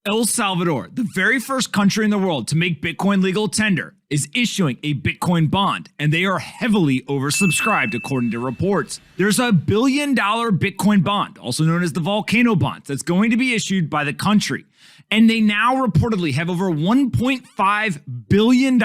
El Salvador, the very first country in the world to make Bitcoin legal tender, is issuing a Bitcoin bond, and they are heavily oversubscribed according to reports. There's a $1 billion Bitcoin bond, also known as the Volcano bond, that's going to be issued by the country. And they now reportedly have over $1.5 billion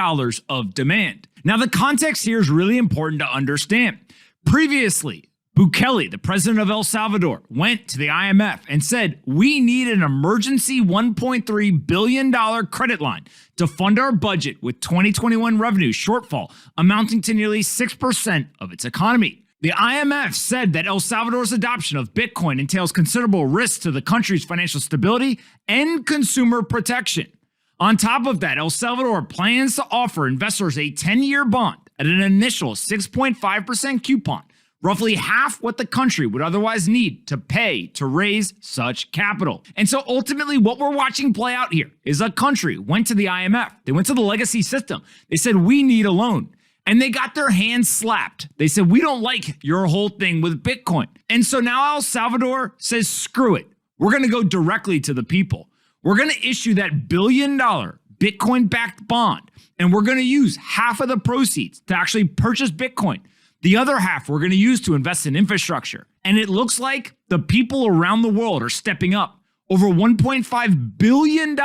of demand. Now, the context here is really important to understand. Previously, Bukele, the president of El Salvador, went to the IMF and said, we need an emergency $1.3 billion credit line to fund our budget with 2021 revenue shortfall amounting to nearly 6% of its economy. The IMF said that El Salvador's adoption of Bitcoin entails considerable risks to the country's financial stability and consumer protection. On top of that, El Salvador plans to offer investors a 10-year bond at an initial 6.5% coupon, roughly half what the country would otherwise need to pay to raise such capital. And so ultimately what we're watching play out here is a country went to the IMF, they went to the legacy system, they said we need a loan, and they got their hands slapped. They said we don't like your whole thing with Bitcoin. And so now El Salvador says screw it, we're going to go directly to the people. We're going to issue that $1 billion Bitcoin-backed bond, and we're going to use half of the proceeds to actually purchase Bitcoin. The other half we're going to use to invest in infrastructure. And it looks like the people around the world are stepping up. Over $1.5 billion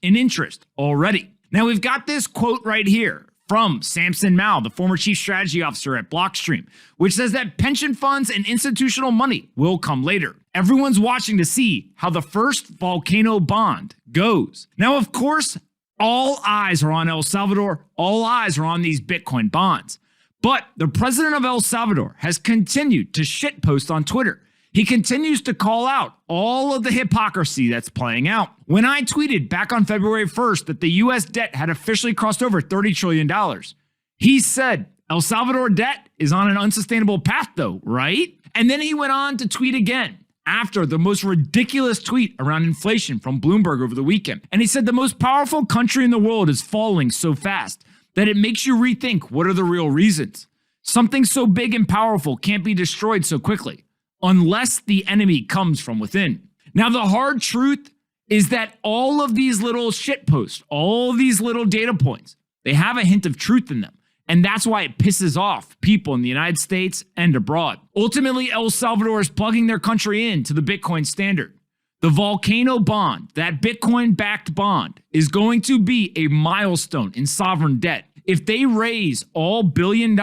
in interest already. Now we've got this quote right here from Samson Mao, the former chief strategy officer at Blockstream, which says that pension funds and institutional money will come later. Everyone's watching to see how the first volcano bond goes. Now, of course, all eyes are on El Salvador. All eyes are on these Bitcoin bonds. But the president of El Salvador has continued to shitpost on Twitter. He continues to call out all of the hypocrisy that's playing out. When I tweeted back on February 1st that the US debt had officially crossed over $30 trillion, he said, El Salvador debt is on an unsustainable path though, right? And then he went on to tweet again after the most ridiculous tweet around inflation from Bloomberg over the weekend. And he said the most powerful country in the world is falling so fast that it makes you rethink what are the real reasons. Something so big and powerful can't be destroyed so quickly unless the enemy comes from within. Now, the hard truth is that all of these little shitposts, all these little data points, they have a hint of truth in them. And that's why it pisses off people in the United States and abroad. Ultimately, El Salvador is plugging their country into the Bitcoin standard. The Volcano bond, that Bitcoin-backed bond, is going to be a milestone in sovereign debt. If they raise all $1 billion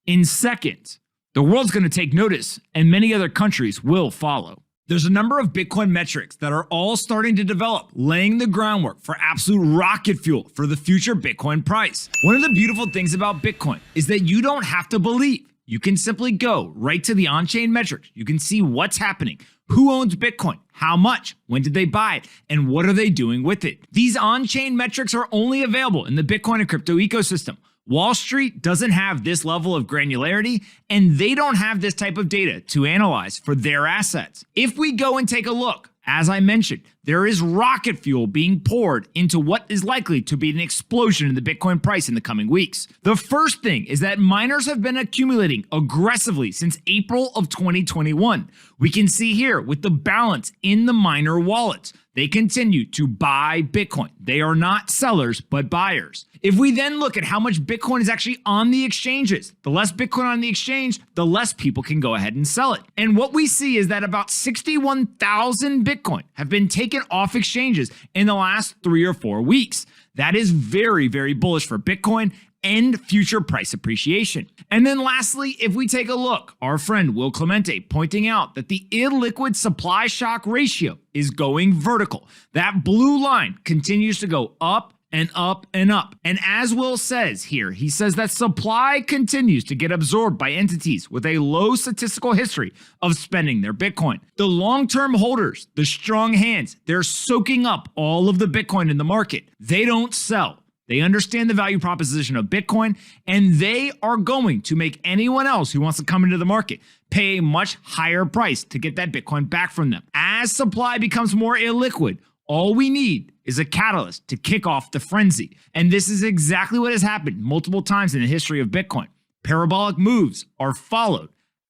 in seconds, the world's going to take notice, and many other countries will follow. There's a number of Bitcoin metrics that are all starting to develop, laying the groundwork for absolute rocket fuel for the future Bitcoin price. One of the beautiful things about Bitcoin is that you don't have to believe. You can simply go right to the on-chain metrics. You can see what's happening. Who owns Bitcoin? How much? When did they buy it? And what are they doing with it? These on-chain metrics are only available in the Bitcoin and crypto ecosystem. Wall Street doesn't have this level of granularity, and they don't have this type of data to analyze for their assets. If we go and take a look, as I mentioned, there is rocket fuel being poured into what is likely to be an explosion in the Bitcoin price in the coming weeks. The first thing is that miners have been accumulating aggressively since April of 2021. We can see here with the balance in the miner wallets. They continue to buy Bitcoin. They are not sellers, but buyers. If we then look at how much Bitcoin is actually on the exchanges, the less Bitcoin on the exchange, the less people can go ahead and sell it. And what we see is that about 61,000 Bitcoin have been taken off exchanges in the last 3 or 4 weeks. That is very, very bullish for Bitcoin and future price appreciation. And then lastly, if we take a look, our friend Will Clemente pointing out that the illiquid supply shock ratio is going vertical. That blue line continues to go up and up and up. And as Will says here, he says that supply continues to get absorbed by entities with a low statistical history of spending their Bitcoin. The long-term holders, the strong hands, they're soaking up all of the Bitcoin in the market. They don't sell. They understand the value proposition of Bitcoin, and they are going to make anyone else who wants to come into the market pay a much higher price to get that Bitcoin back from them. As supply becomes more illiquid, all we need is a catalyst to kick off the frenzy. And this is exactly what has happened multiple times in the history of Bitcoin. Parabolic moves are followed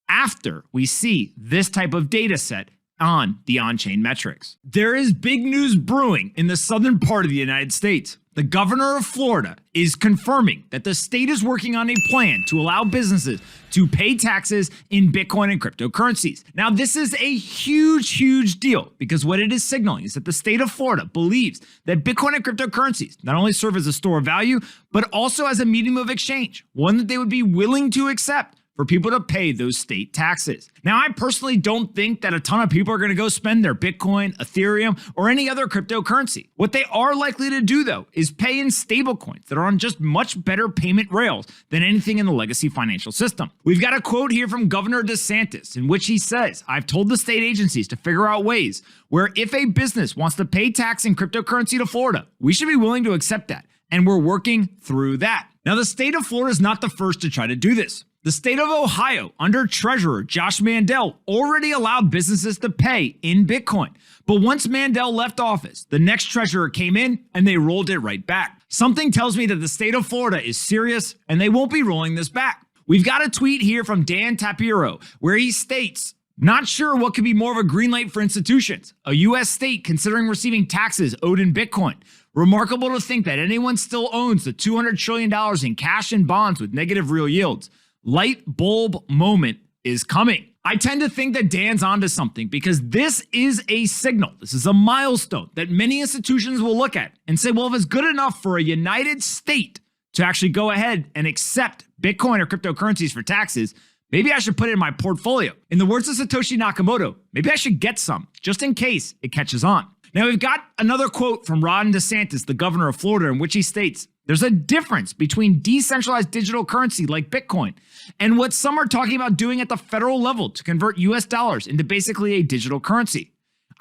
after we see this type of data set on the on-chain metrics. There is big news brewing in the southern part of the United States. The governor of Florida is confirming that the state is working on a plan to allow businesses to pay taxes in Bitcoin and cryptocurrencies. Now, this is a huge deal because what it is signaling is that the state of Florida believes that Bitcoin and cryptocurrencies not only serve as a store of value, but also as a medium of exchange, one that they would be willing to accept for people to pay those state taxes. Now, I personally don't think that a ton of people are going to go spend their Bitcoin, Ethereum, or any other cryptocurrency. What they are likely to do, though, is pay in stablecoins that are on just much better payment rails than anything in the legacy financial system. We've got a quote here from Governor DeSantis in which he says, "I've told the state agencies to figure out ways where if a business wants to pay tax in cryptocurrency to Florida, we should be willing to accept that. And we're working through that." Now, the state of Florida is not the first to try to do this. The state of Ohio, under Treasurer Josh Mandel, already allowed businesses to pay in Bitcoin. But once Mandel left office, the next treasurer came in and they rolled it right back. Something tells me that the state of Florida is serious and they won't be rolling this back. We've got a tweet here from Dan Tapiro where he states, "Not sure what could be more of a green light for institutions. A U.S. state considering receiving taxes owed in Bitcoin. Remarkable to think that anyone still owns the $200 trillion in cash and bonds with negative real yields. Light bulb moment is coming." I tend to think that Dan's onto something because this is a signal. This is a milestone that many institutions will look at and say, well, if it's good enough for a united state to actually go ahead and accept Bitcoin or cryptocurrencies for taxes, maybe I should put it in my portfolio. In the words of Satoshi Nakamoto, maybe I should get some just in case it catches on. Now, we've got another quote from Ron DeSantis, the governor of Florida, in which he states, "There's a difference between decentralized digital currency like Bitcoin and what some are talking about doing at the federal level to convert US dollars into basically a digital currency.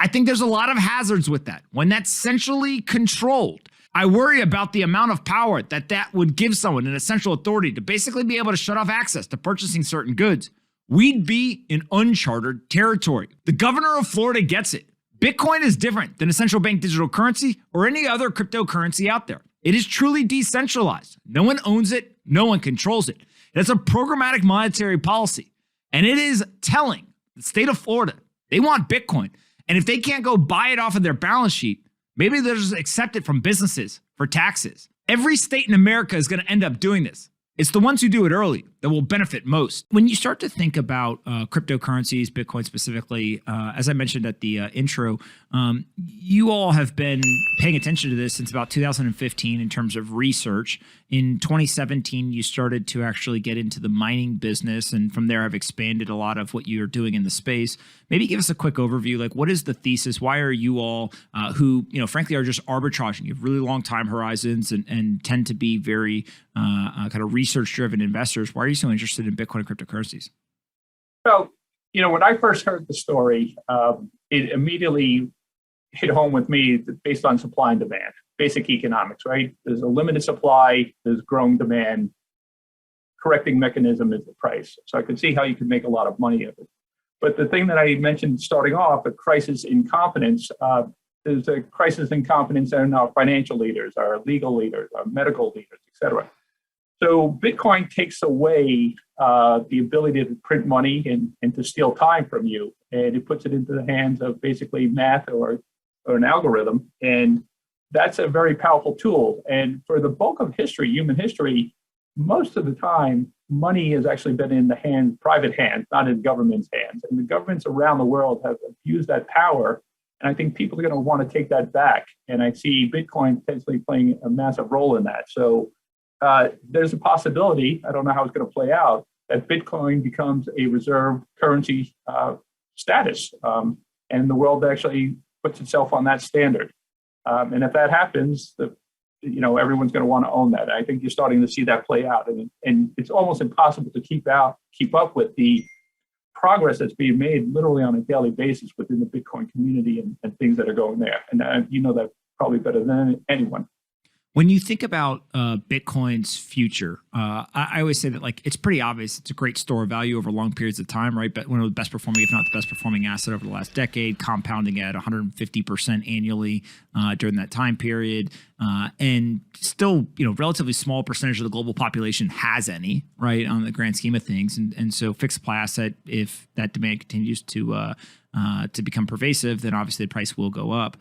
I think there's a lot of hazards with that. When that's centrally controlled, I worry about the amount of power that would give someone an essential authority to basically be able to shut off access to purchasing certain goods. We'd be in uncharted territory." The governor of Florida gets it. Bitcoin is different than a central bank digital currency or any other cryptocurrency out there. It is truly decentralized. No one owns it. No one controls it. It's a programmatic monetary policy. And it is telling the state of Florida they want Bitcoin. And if they can't go buy it off of their balance sheet, maybe they'll just accept it from businesses for taxes. Every state in America is going to end up doing this. It's the ones who do it early that will benefit most. When you start to think about cryptocurrencies, Bitcoin specifically, as I mentioned at the intro, you all have been paying attention to this since about 2015 in terms of research. In 2017, you started to actually get into the mining business, and from there have expanded a lot of what you're doing in the space. Maybe give us a quick overview, like what is the thesis? Why are you all who, frankly, are just arbitraging? You have really long time horizons and tend to be very kind of research-driven investors. Why are you so interested in Bitcoin and cryptocurrencies? Well, when I first heard the story, it immediately hit home with me based on supply and demand, basic economics, right? There's a limited supply, there's growing demand. Correcting mechanism is the price. So I could see how you could make a lot of money of it. But the thing that I mentioned starting off, a crisis in confidence, there's a crisis in confidence in our financial leaders, our legal leaders, our medical leaders, et cetera. So Bitcoin takes away the ability to print money and to steal time from you, and it puts it into the hands of basically math or an algorithm, and that's a very powerful tool. And for the bulk of history, human history, most of the time, money has actually been in the hands, private hands, not in government's hands. And the governments around the world have abused that power, and I think people are going to want to take that back. And I see Bitcoin potentially playing a massive role in that. So there's a possibility, I don't know how it's going to play out, that Bitcoin becomes a reserve currency status, and the world actually puts itself on that standard. And if that happens, everyone's going to want to own that. I think you're starting to see that play out, and it's almost impossible to keep up with the progress that's being made literally on a daily basis within the Bitcoin community and things that are going there. And you know that probably better than anyone. When you think about Bitcoin's future, I always say that it's pretty obvious. It's a great store of value over long periods of time, right? But one of the best performing, if not the best performing asset over the last decade, compounding at 150% annually during that time period. And still, relatively small percentage of the global population has any, right, on the grand scheme of things. And so fixed supply asset, if that demand continues to to become pervasive, then obviously the price will go up.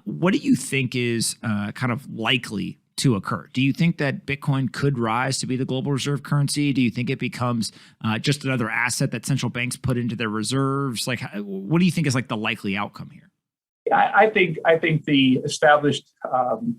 What do you think is kind of likely to occur? Do you think that Bitcoin could rise to be the global reserve currency? Do you think it becomes just another asset that central banks put into their reserves? Like, what do you think is like the likely outcome here? I think the established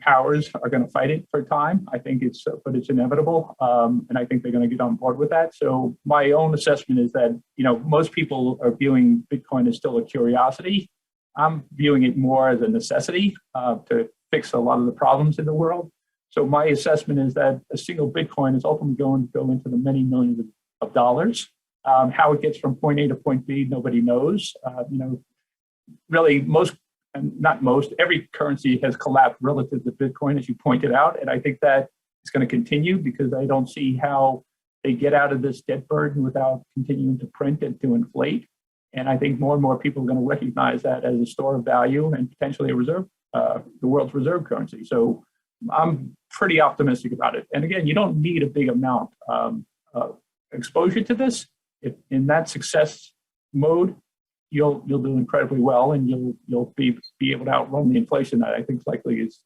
powers are going to fight it for time. I think it's inevitable, and I think they're going to get on board with that. So my own assessment is that most people are viewing Bitcoin as still a curiosity. I'm viewing it more as a necessity to fix a lot of the problems in the world. So my assessment is that a single Bitcoin is ultimately going to go into the many millions of dollars. How it gets from point A to point B, nobody knows. Really, every currency has collapsed relative to Bitcoin, as you pointed out. And I think that it's going to continue because I don't see how they get out of this debt burden without continuing to print and to inflate. And I think more and more people are going to recognize that as a store of value and potentially a reserve, the world's reserve currency. So I'm pretty optimistic about it. And again, you don't need a big amount of exposure to this. If in that success mode, you'll do incredibly well, and you'll be able to outrun the inflation that I think likely is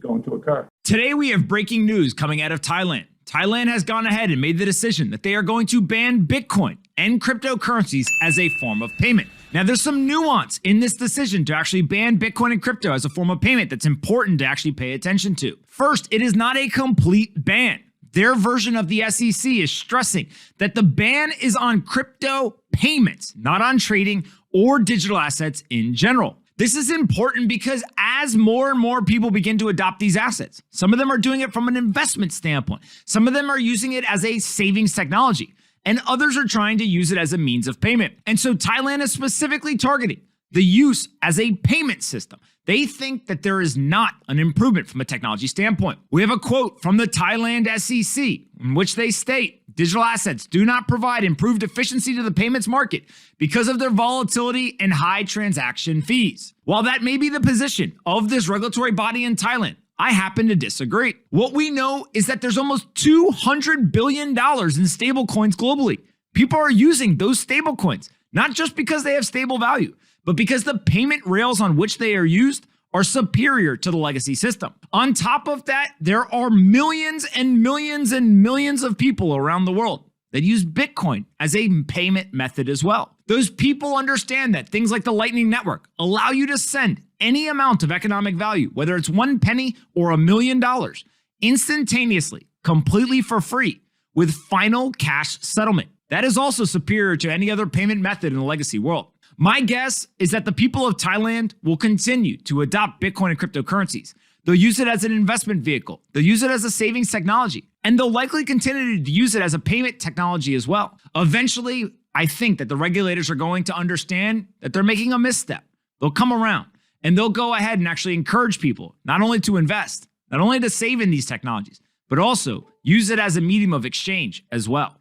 going to occur. Today we have breaking news coming out of Thailand. Thailand has gone ahead and made the decision that they are going to ban Bitcoin and cryptocurrencies as a form of payment. Now, there's some nuance in this decision to actually ban Bitcoin and crypto as a form of payment that's important to actually pay attention to. First, it is not a complete ban. Their version of the SEC is stressing that the ban is on crypto payments, not on trading or digital assets in general. This is important because as more and more people begin to adopt these assets, some of them are doing it from an investment standpoint. Some of them are using it as a savings technology, and others are trying to use it as a means of payment. And so Thailand is specifically targeting the use as a payment system. They think that there is not an improvement from a technology standpoint. We have a quote from the Thailand SEC in which they state, digital assets do not provide improved efficiency to the payments market because of their volatility and high transaction fees. While that may be the position of this regulatory body in Thailand, I happen to disagree. What we know is that there's almost $200 billion in stablecoins globally. People are using those stablecoins, not just because they have stable value, but because the payment rails on which they are used are superior to the legacy system. On top of that, there are millions and millions and millions of people around the world that use Bitcoin as a payment method as well. Those people understand that things like the Lightning Network allow you to send any amount of economic value, whether it's 1 penny or $1 million, instantaneously, completely for free, with final cash settlement. That is also superior to any other payment method in the legacy world. My guess is that the people of Thailand will continue to adopt Bitcoin and cryptocurrencies. They'll use it as an investment vehicle. They'll use it as a savings technology. And they'll likely continue to use it as a payment technology as well. Eventually, I think that the regulators are going to understand that they're making a misstep. They'll come around and they'll go ahead and actually encourage people not only to invest, not only to save in these technologies, but also use it as a medium of exchange as well.